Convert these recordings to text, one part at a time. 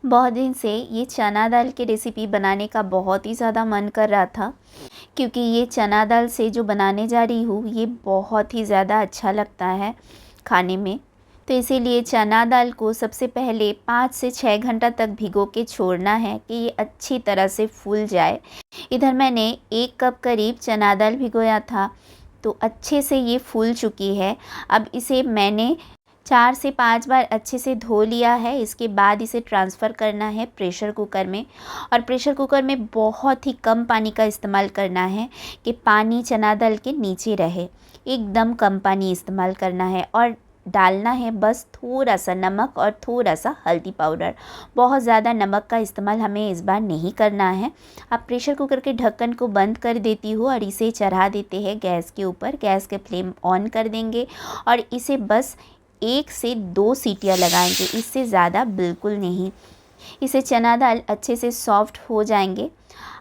बहुत दिन से ये चना दाल की रेसिपी बनाने का बहुत ही ज़्यादा मन कर रहा था, क्योंकि ये चना दाल से जो बनाने जा रही हूँ ये बहुत ही ज़्यादा अच्छा लगता है खाने में। तो इसीलिए चना दाल को सबसे पहले 5 से 6 घंटा तक भिगो के छोड़ना है कि ये अच्छी तरह से फूल जाए। इधर मैंने 1 कप करीब चना दाल भिगोया था, तो अच्छे से ये फूल चुकी है। अब इसे मैंने 4 से 5 बार अच्छे से धो लिया है। इसके बाद इसे ट्रांसफ़र करना है प्रेशर कुकर में, और प्रेशर कुकर में बहुत ही कम पानी का इस्तेमाल करना है कि पानी चना दाल के नीचे रहे। एकदम कम पानी इस्तेमाल करना है और डालना है बस थोड़ा सा नमक और थोड़ा सा हल्दी पाउडर। बहुत ज़्यादा नमक का इस्तेमाल हमें इस बार नहीं करना है। अब प्रेशर कुकर के ढक्कन को बंद कर देती हूँ और इसे चढ़ा देते हैं गैस के ऊपर। गैस के फ्लेम ऑन कर देंगे और इसे बस 1 से 2 सीटियाँ लगाएंगे, इससे ज़्यादा बिल्कुल नहीं। इसे चना दाल अच्छे से सॉफ्ट हो जाएंगे।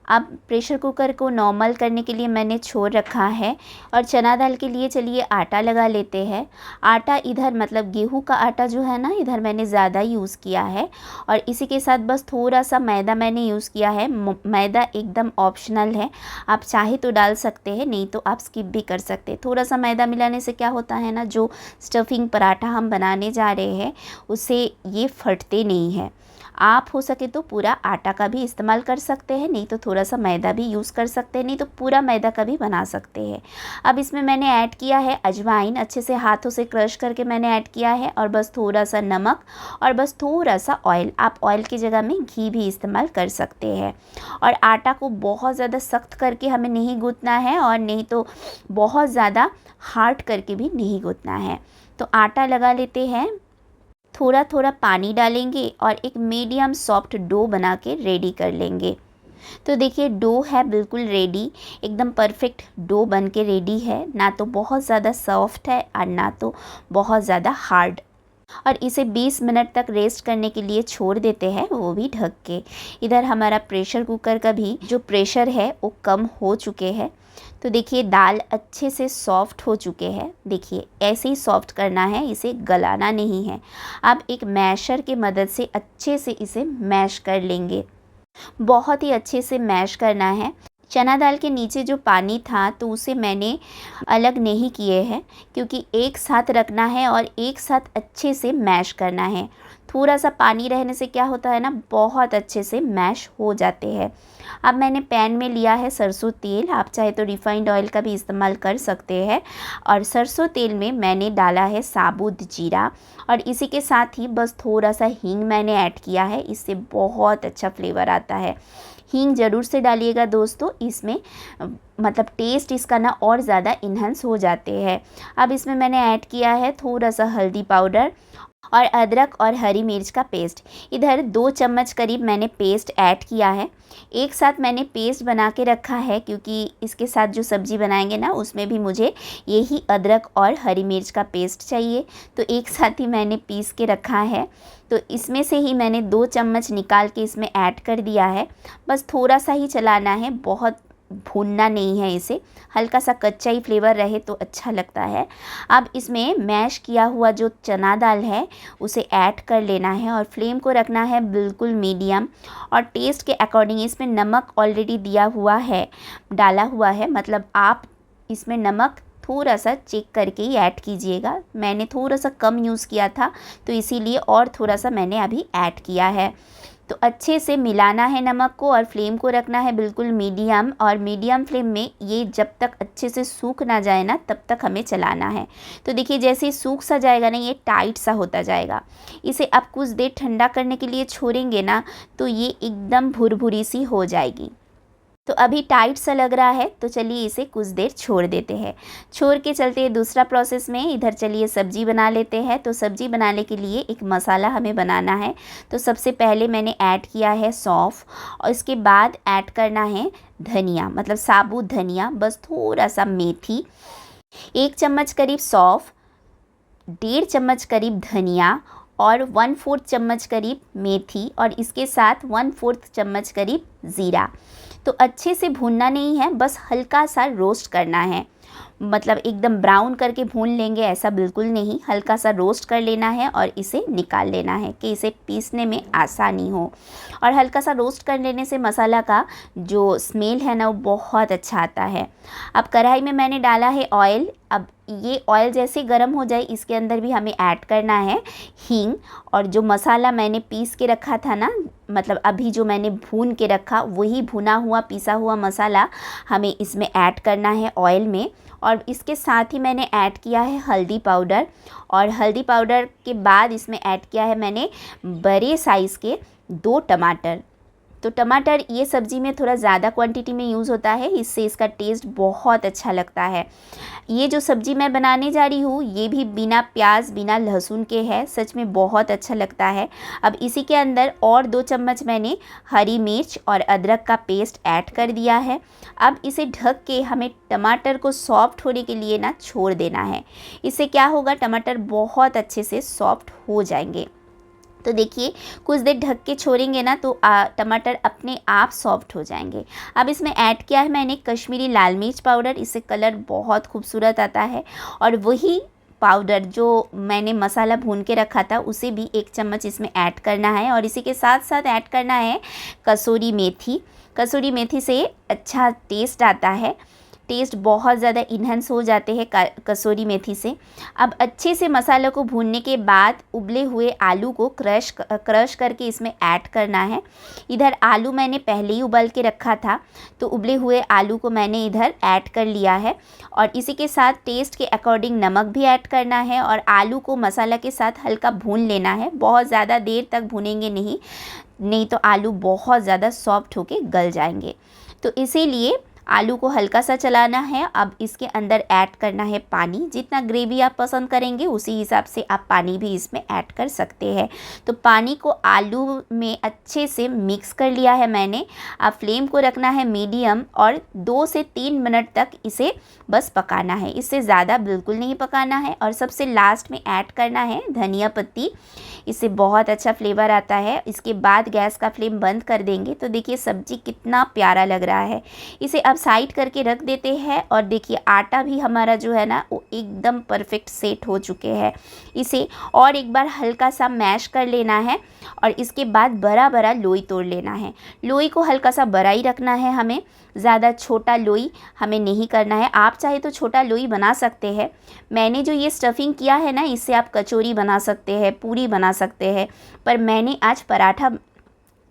अब प्रेशर कुकर को नॉर्मल करने के लिए मैंने छोड़ रखा है और चना दाल के लिए चलिए आटा लगा लेते हैं। आटा इधर मतलब गेहूं का आटा जो है ना, इधर मैंने ज़्यादा यूज़ किया है और इसी के साथ बस थोड़ा सा मैदा मैंने यूज़ किया है। मैदा एकदम ऑप्शनल है, आप चाहे तो डाल सकते हैं, नहीं तो आप स्किप भी कर सकते हैं। थोड़ा सा मैदा मिलाने से क्या होता है ना, जो स्टफिंग पराठा हम बनाने जा रहे हैं उससे ये फटते नहीं है। आप हो सके तो पूरा आटा का भी इस्तेमाल कर सकते हैं, नहीं तो थोड़ा सा मैदा भी यूज़ कर सकते हैं, नहीं तो पूरा मैदा का भी बना सकते हैं। अब इसमें मैंने ऐड किया है अजवाइन, अच्छे से हाथों से क्रश करके मैंने ऐड किया है, और बस थोड़ा सा नमक और बस थोड़ा सा ऑयल। आप ऑयल की जगह में घी भी इस्तेमाल कर सकते हैं। और आटा को बहुत ज़्यादा सख्त करके हमें नहीं गूँथना है और नहीं तो बहुत ज़्यादा हार्ड करके भी नहीं गूँथना है। तो आटा लगा लेते हैं, थोड़ा थोड़ा पानी डालेंगे और एक मीडियम सॉफ्ट डो बना के रेडी कर लेंगे। तो देखिए डो है बिल्कुल रेडी, एकदम परफेक्ट डो बन के रेडी है। ना तो बहुत ज़्यादा सॉफ्ट है और ना तो बहुत ज़्यादा हार्ड। और इसे 20 मिनट तक रेस्ट करने के लिए छोड़ देते हैं, वो भी ढक के। इधर हमारा प्रेशर कुकर का भी जो प्रेशर है वो कम हो चुके हैं। तो देखिए दाल अच्छे से सॉफ्ट हो चुके हैं। देखिए ऐसे ही सॉफ्ट करना है, इसे गलाना नहीं है। आप एक मैशर की मदद से अच्छे से इसे मैश कर लेंगे, बहुत ही अच्छे से मैश करना है। चना दाल के नीचे जो पानी था तो उसे मैंने अलग नहीं किए हैं, क्योंकि एक साथ रखना है और एक साथ अच्छे से मैश करना है। थोड़ा सा पानी रहने से क्या होता है ना, बहुत अच्छे से मैश हो जाते हैं। अब मैंने पैन में लिया है सरसों तेल, आप चाहे तो रिफाइंड ऑयल का भी इस्तेमाल कर सकते हैं। और सरसों तेल में मैंने डाला है साबुत जीरा और इसी के साथ ही बस थोड़ा सा हींग मैंने ऐड किया है, इससे बहुत अच्छा फ्लेवर आता है। हींग ज़रूर से डालिएगा दोस्तों, इसमें मतलब टेस्ट इसका ना और ज़्यादा इन्हांस हो जाते हैं। अब इसमें मैंने ऐड किया है थोड़ा सा हल्दी पाउडर और अदरक और हरी मिर्च का पेस्ट। इधर 2 चम्मच करीब मैंने पेस्ट ऐड किया है। एक साथ मैंने पेस्ट बना के रखा है, क्योंकि इसके साथ जो सब्ज़ी बनाएंगे ना उसमें भी मुझे यही अदरक और हरी मिर्च का पेस्ट चाहिए, तो एक साथ ही मैंने पीस के रखा है। तो इसमें से ही मैंने 2 चम्मच निकाल के इसमें ऐड कर दिया है। बस थोड़ा सा ही चलाना है, बहुत भूनना नहीं है इसे, हल्का सा कच्चा ही फ्लेवर रहे तो अच्छा लगता है। अब इसमें मैश किया हुआ जो चना दाल है उसे ऐड कर लेना है और फ्लेम को रखना है बिल्कुल मीडियम। और टेस्ट के अकॉर्डिंग इसमें नमक ऑलरेडी दिया हुआ है, डाला हुआ है, मतलब आप इसमें नमक थोड़ा सा चेक करके ही ऐड कीजिएगा। मैंने थोड़ा सा कम यूज़ किया था तो इसीलिए और थोड़ा सा मैंने अभी ऐड किया है। तो अच्छे से मिलाना है नमक को और फ्लेम को रखना है बिल्कुल मीडियम, और मीडियम फ्लेम में ये जब तक अच्छे से सूख ना जाए ना तब तक हमें चलाना है। तो देखिए जैसे ही सूख सा जाएगा ना, ये टाइट सा होता जाएगा। इसे अब कुछ देर ठंडा करने के लिए छोड़ेंगे ना तो ये एकदम भुरभुरी सी हो जाएगी। तो अभी टाइट सा लग रहा है, तो चलिए इसे कुछ देर छोड़ देते हैं। छोड़ के चलते हैं दूसरा प्रोसेस में। इधर चलिए सब्ज़ी बना लेते हैं। तो सब्ज़ी बनाने के लिए एक मसाला हमें बनाना है। तो सबसे पहले मैंने ऐड किया है सौंफ और इसके बाद ऐड करना है धनिया, मतलब साबुत धनिया, बस थोड़ा सा मेथी, 1 चम्मच करीब सौंफ, 1.5 चम्मच करीब धनिया और 1/4 चम्मच करीब मेथी, और इसके साथ 1/4 चम्मच करीब ज़ीरा। तो अच्छे से भूनना नहीं है, बस हल्का सा रोस्ट करना है। मतलब एकदम ब्राउन करके भून लेंगे ऐसा बिल्कुल नहीं, हल्का सा रोस्ट कर लेना है और इसे निकाल लेना है कि इसे पीसने में आसानी हो। और हल्का सा रोस्ट कर लेने से मसाला का जो स्मेल है ना वो बहुत अच्छा आता है। अब कढ़ाई में मैंने डाला है ऑयल। अब ये ऑयल जैसे गर्म हो जाए इसके अंदर भी हमें ऐड करना है हींग, और जो मसाला मैंने पीस के रखा था ना, मतलब अभी जो मैंने भून के रखा वही भुना हुआ पिसा हुआ मसाला हमें इसमें ऐड करना है ऑयल में। और इसके साथ ही मैंने ऐड किया है हल्दी पाउडर, और हल्दी पाउडर के बाद इसमें ऐड किया है मैंने बड़े साइज़ के 2 टमाटर। तो टमाटर ये सब्ज़ी में थोड़ा ज़्यादा क्वांटिटी में यूज़ होता है, इससे इसका टेस्ट बहुत अच्छा लगता है। ये जो सब्ज़ी मैं बनाने जा रही हूँ ये भी बिना प्याज बिना लहसुन के है, सच में बहुत अच्छा लगता है। अब इसी के अंदर और 2 चम्मच मैंने हरी मिर्च और अदरक का पेस्ट ऐड कर दिया है। अब इसे ढक के हमें टमाटर को सॉफ्ट होने के लिए ना छोड़ देना है। इससे क्या होगा, टमाटर बहुत अच्छे से सॉफ्ट हो जाएंगे। तो देखिए कुछ देर ढक के छोड़ेंगे ना तो टमाटर अपने आप सॉफ्ट हो जाएंगे। अब इसमें ऐड किया है मैंने कश्मीरी लाल मिर्च पाउडर, इससे कलर बहुत खूबसूरत आता है। और वही पाउडर जो मैंने मसाला भून के रखा था उसे भी 1 चम्मच इसमें ऐड करना है। और इसी के साथ साथ ऐड करना है कसूरी मेथी। कसूरी मेथी से अच्छा टेस्ट आता है, टेस्ट बहुत ज़्यादा इन्हेंस हो जाते हैं कसूरी मेथी से। अब अच्छे से मसाले को भूनने के बाद उबले हुए आलू को क्रश करके इसमें ऐड करना है। इधर आलू मैंने पहले ही उबाल के रखा था, तो उबले हुए आलू को मैंने इधर ऐड कर लिया है। और इसी के साथ टेस्ट के अकॉर्डिंग नमक भी ऐड करना है और आलू को मसाला के साथ हल्का भून लेना है। बहुत ज़्यादा देर तक भूनेंगे नहीं तो आलू बहुत ज़्यादा सॉफ्ट होके गल जाएंगे। तो इसीलिए आलू को हल्का सा चलाना है। अब इसके अंदर ऐड करना है पानी। जितना ग्रेवी आप पसंद करेंगे उसी हिसाब से आप पानी भी इसमें ऐड कर सकते हैं। तो पानी को आलू में अच्छे से मिक्स कर लिया है मैंने। अब फ्लेम को रखना है मीडियम और 2 से 3 मिनट तक इसे बस पकाना है, इससे ज़्यादा बिल्कुल नहीं पकाना है। और सबसे लास्ट में ऐड करना है धनिया पत्ती, इससे बहुत अच्छा फ्लेवर आता है। इसके बाद गैस का फ्लेम बंद कर देंगे। तो देखिए सब्ज़ी कितना प्यारा लग रहा है। इसे अब साइड करके रख देते हैं। और देखिए आटा भी हमारा जो है ना वो एकदम परफेक्ट सेट हो चुके हैं। इसे और एक बार हल्का सा मैश कर लेना है और इसके बाद बड़ा बड़ा लोई तोड़ लेना है। लोई को हल्का सा बड़ा ही रखना है हमें, ज़्यादा छोटा लोई हमें नहीं करना है। आप चाहे तो छोटा लोई बना सकते हैं। मैंने जो ये स्टफिंग किया है ना, इससे आप कचौरी बना सकते हैं, पूरी बना सकते हैं, पर मैंने आज पराठा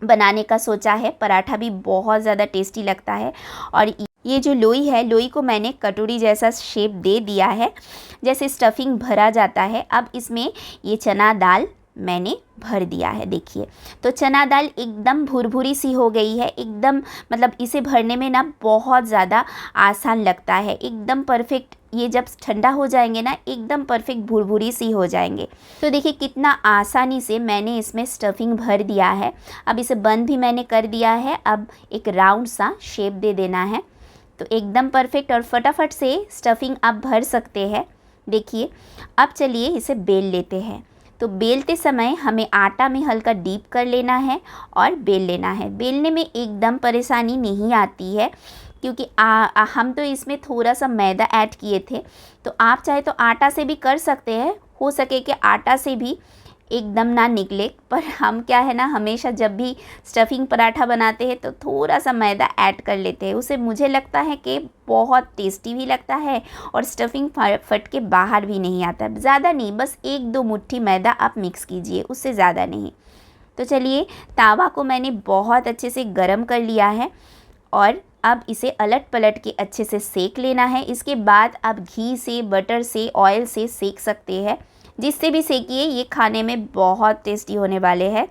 बनाने का सोचा है। पराठा भी बहुत ज़्यादा टेस्टी लगता है। और ये जो लोई है, लोई को मैंने कटोरी जैसा शेप दे दिया है, जैसे स्टफिंग भरा जाता है। अब इसमें ये चना दाल मैंने भर दिया है। देखिए तो चना दाल एकदम भुरभुरी सी हो गई है, एकदम मतलब इसे भरने में ना बहुत ज़्यादा आसान लगता है, एकदम परफेक्ट। ये जब ठंडा हो जाएंगे ना एकदम परफेक्ट भुरभुरी सी हो जाएंगे। तो देखिए कितना आसानी से मैंने इसमें स्टफिंग भर दिया है। अब इसे बंद भी मैंने कर दिया है। अब एक राउंड सा शेप दे देना है, तो एकदम परफेक्ट और फटाफट से स्टफिंग आप भर सकते हैं। देखिए अब चलिए इसे बेल लेते हैं। तो बेलते समय हमें आटा में हल्का डीप कर लेना है और बेल लेना है। बेलने में एकदम परेशानी नहीं आती है, क्योंकि हम तो इसमें थोड़ा सा मैदा ऐड किए थे। तो आप चाहे तो आटा से भी कर सकते हैं, हो सके कि आटा से भी एकदम ना निकले, पर हम क्या है ना हमेशा जब भी स्टफिंग पराठा बनाते हैं तो थोड़ा सा मैदा ऐड कर लेते हैं। उसे मुझे लगता है कि बहुत टेस्टी भी लगता है और स्टफिंग फट के बाहर भी नहीं आता। ज़्यादा नहीं, बस 1-2 मुट्ठी मैदा आप मिक्स कीजिए, उससे ज़्यादा नहीं। तो चलिए तावा को मैंने बहुत अच्छे से गरम कर लिया है और अब इसे अलट पलट के अच्छे से सेक लेना है। इसके बाद आप घी से, बटर से, ऑयल से सेक सकते हैं, जिससे भी सेकिए, ये खाने में बहुत टेस्टी होने वाले हैं।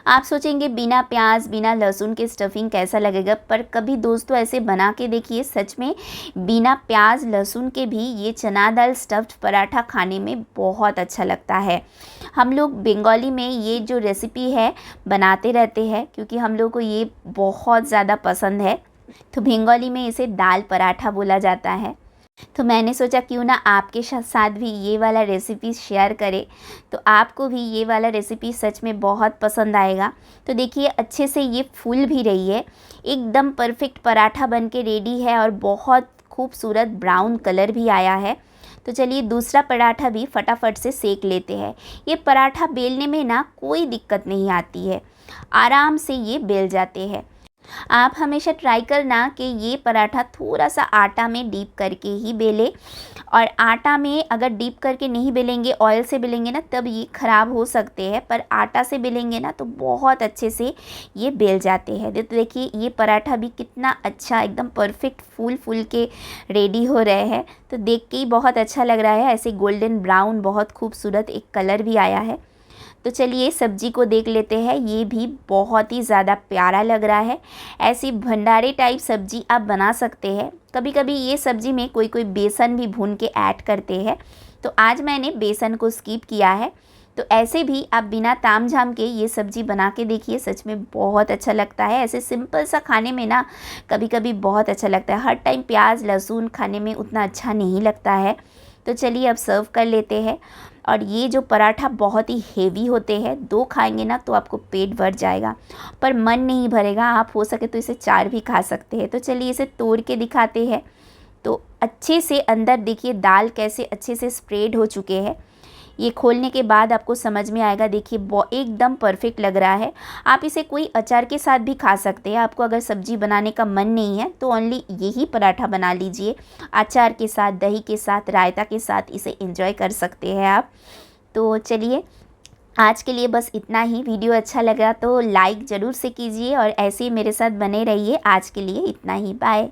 आप सोचेंगे बिना प्याज बिना लहसुन के स्टफिंग कैसा लगेगा, पर कभी दोस्तों ऐसे बना के देखिए, सच में बिना प्याज लहसुन के भी ये चना दाल स्टफ्ड पराठा खाने में बहुत अच्छा लगता है। हम लोग बंगाली में ये जो रेसिपी है बनाते रहते हैं, क्योंकि हम लोग को ये बहुत ज़्यादा पसंद है। तो बंगाली में इसे दाल पराठा बोला जाता है। तो मैंने सोचा क्यों ना आपके साथ भी ये वाला रेसिपी शेयर करें, तो आपको भी ये वाला रेसिपी सच में बहुत पसंद आएगा। तो देखिए अच्छे से ये फूल भी रही है, एकदम परफेक्ट पराठा बन के रेडी है और बहुत खूबसूरत ब्राउन कलर भी आया है। तो चलिए दूसरा पराठा भी फटाफट से सेक लेते हैं। ये पराठा बेलने में ना कोई दिक्कत नहीं आती है, आराम से ये बेल जाते हैं। आप हमेशा ट्राई करना कि ये पराठा थोड़ा सा आटा में डीप करके ही बेले, और आटा में अगर डीप करके नहीं बेलेंगे, ऑयल से बेलेंगे ना, तब ये ख़राब हो सकते हैं, पर आटा से बेलेंगे ना तो बहुत अच्छे से ये बेल जाते हैं। तो देखिए ये पराठा भी कितना अच्छा एकदम परफेक्ट फूल फूल के रेडी हो रहे हैं। तो देख के ही बहुत अच्छा लग रहा है, ऐसे गोल्डन ब्राउन बहुत खूबसूरत एक कलर भी आया है। तो चलिए सब्जी को देख लेते हैं, ये भी बहुत ही ज़्यादा प्यारा लग रहा है। ऐसी भंडारे टाइप सब्जी आप बना सकते हैं। कभी कभी ये सब्जी में कोई कोई बेसन भी भून के ऐड करते हैं, तो आज मैंने बेसन को स्किप किया है। तो ऐसे भी आप बिना ताम झाम के ये सब्ज़ी बना के देखिए, सच में बहुत अच्छा लगता है। ऐसे सिंपल सा खाने में ना कभी कभी बहुत अच्छा लगता है, हर टाइम प्याज लहसुन खाने में उतना अच्छा नहीं लगता है। तो चलिए अब सर्व कर लेते हैं। और ये जो पराठा बहुत ही हेवी होते हैं, 2 खाएंगे ना तो आपको पेट भर जाएगा, पर मन नहीं भरेगा। आप हो सके तो इसे 4 भी खा सकते हैं। तो चलिए इसे तोड़ के दिखाते हैं। तो अच्छे से अंदर देखिए दाल कैसे अच्छे से स्प्रेड हो चुके हैं। ये खोलने के बाद आपको समझ में आएगा। देखिए एकदम परफेक्ट लग रहा है। आप इसे कोई अचार के साथ भी खा सकते हैं। आपको अगर सब्जी बनाने का मन नहीं है तो ओनली यही पराठा बना लीजिए, अचार के साथ, दही के साथ, रायता के साथ इसे एंजॉय कर सकते हैं आप। तो चलिए आज के लिए बस इतना ही। वीडियो अच्छा लगा तो लाइक ज़रूर से कीजिए और ऐसे ही मेरे साथ बने रहिए। आज के लिए इतना ही, बाय।